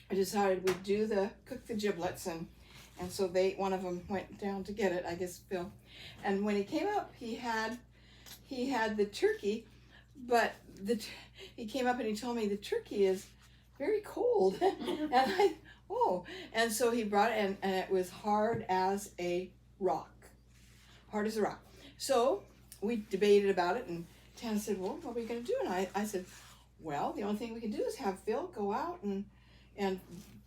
I decided we'd cook the giblets, and so one of them went down to get it, I guess Phil. And when he came up, he had the turkey, but he came up and he told me the turkey is very cold. And so he brought it, and it was hard as a rock. Hard as a rock. So we debated about it, and Tana said, well, what are we going to do? And I said, well, the only thing we can do is have Phil go out and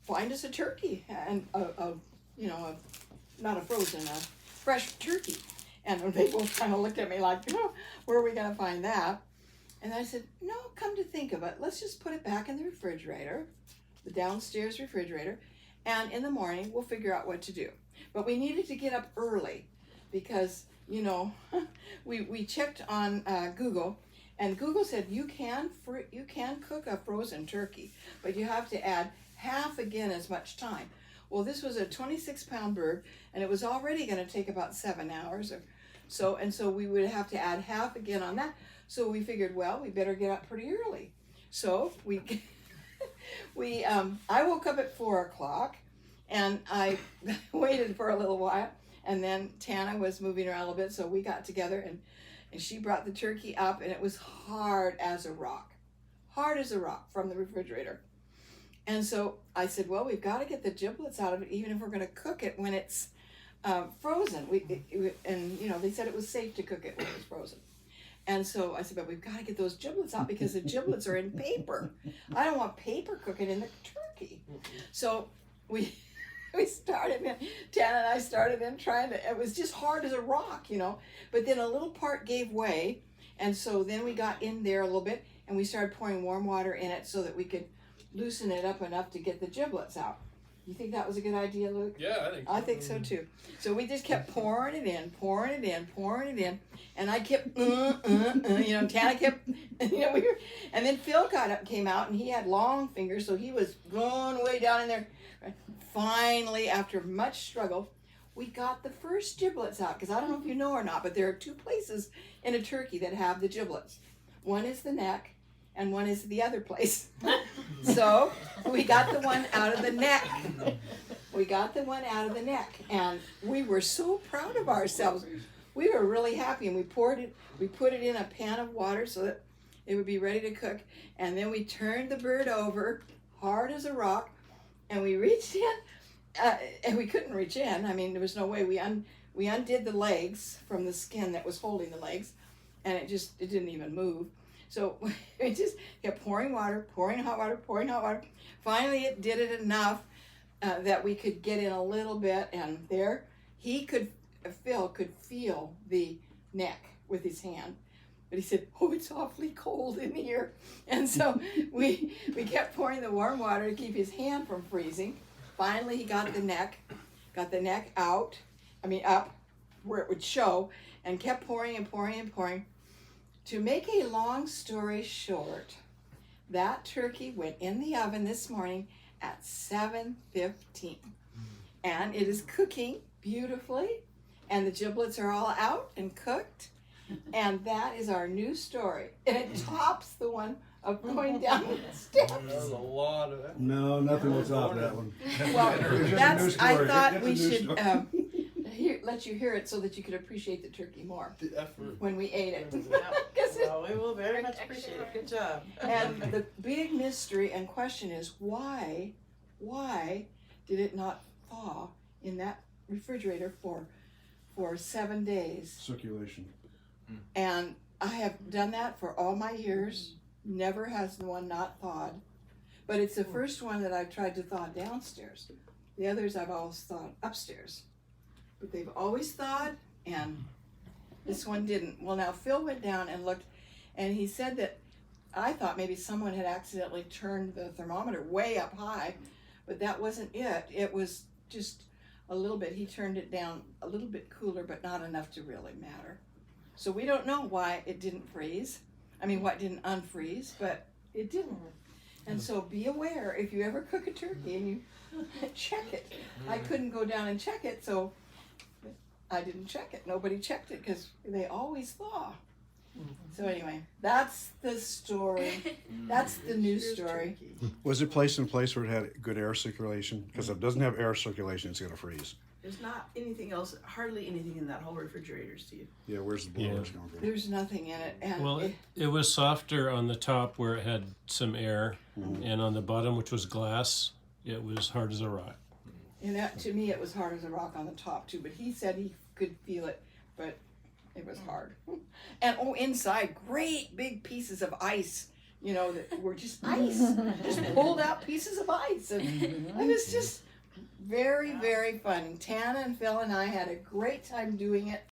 find us a turkey, and not a frozen, a fresh turkey. And they both kind of looked at me like, where are we going to find that? And I said, no, come to think of it, let's just put it back in the refrigerator, the downstairs refrigerator, and in the morning we'll figure out what to do. But we needed to get up early because, we checked on Google, and Google said you can cook a frozen turkey, but you have to add half again as much time. Well, this was a 26-pound bird, and it was already going to take about 7 hours or so, and so we would have to add half again on that. So we figured, well, we better get up pretty early. So I woke up at 4 o'clock, and I waited for a little while, and then Tana was moving around a little bit, so we got together, and she brought the turkey up, and it was hard as a rock from the refrigerator. And so I said, well, we've got to get the giblets out of it, even if we're going to cook it when it's frozen. They said it was safe to cook it when it was frozen. And so I said, but we've got to get those giblets out because the giblets are in paper. I don't want paper cooking in the turkey. So we started in, Tana and I started in trying to, it was just hard as a rock, but then a little part gave way. And so then we got in there a little bit, and we started pouring warm water in it so that we could loosen it up enough to get the giblets out. You think that was a good idea, Luke? Yeah, I think so too. So we just kept pouring it in, and I kept, Tana kept, and then Phil came out, and he had long fingers, so he was going way down in there. Finally, after much struggle, we got the first giblets out, because I don't know if you know or not, but there are 2 places in a turkey that have the giblets. One is the neck, and one is the other place. So we got the one out of the neck. And we were so proud of ourselves. We were really happy, and we put it in a pan of water so that it would be ready to cook. And then we turned the bird over, hard as a rock, and we reached in, and we couldn't reach in. I mean, there was no way. We undid the legs from the skin that was holding the legs, and it didn't even move. So we just kept pouring water, pouring hot water. Finally, it did it enough that we could get in a little bit, and there Phil could feel the neck with his hand. But he said, oh, it's awfully cold in here. And so we kept pouring the warm water to keep his hand from freezing. Finally, he got the neck up where it would show, and kept pouring and pouring and pouring. To make a long story short, that turkey went in the oven this morning at 7:15. And it is cooking beautifully, and the giblets are all out and cooked. And that is our new story. And it tops the one of going down the steps. There's a lot of that. No, nothing will top that one. Well, I thought It's a we new should story. let you hear it so that you could appreciate the turkey more The effort. when we ate it. Well, we will very much appreciate it. Good job. And the big mystery and question is why did it not thaw in that refrigerator for 7 days? Circulation. And I have done that for all my years. Never has one not thawed. But it's the first one that I've tried to thaw downstairs. The others I've always thawed upstairs. But they've always thawed, and this one didn't. Well, now Phil went down and looked, and he said that I thought maybe someone had accidentally turned the thermometer way up high, but that wasn't it. It was just a little bit. He turned it down a little bit cooler, but not enough to really matter. So we don't know why it didn't freeze. What didn't unfreeze, but it didn't. And so be aware if you ever cook a turkey and you check it. I couldn't go down and check it, so I didn't check it. Nobody checked it because they always thaw. So anyway, that's the story. That's the news Here's story. turkey. Was it placed in a place where it had good air circulation? Because if it doesn't have air circulation, it's gonna freeze. There's not anything else, hardly anything in that whole refrigerator, Steve. Yeah, where's the blowers coming from? There's nothing in it, and Well, it was softer on the top where it had some air, and on the bottom, which was glass, it was hard as a rock. and that, to me, it was hard as a rock on the top too. But he said he could feel it, but it was hard. And inside, great big pieces of ice. You know, that were just ice, just pulled out pieces of ice, and it was just very, very fun. Tana and Phil and I had a great time doing it.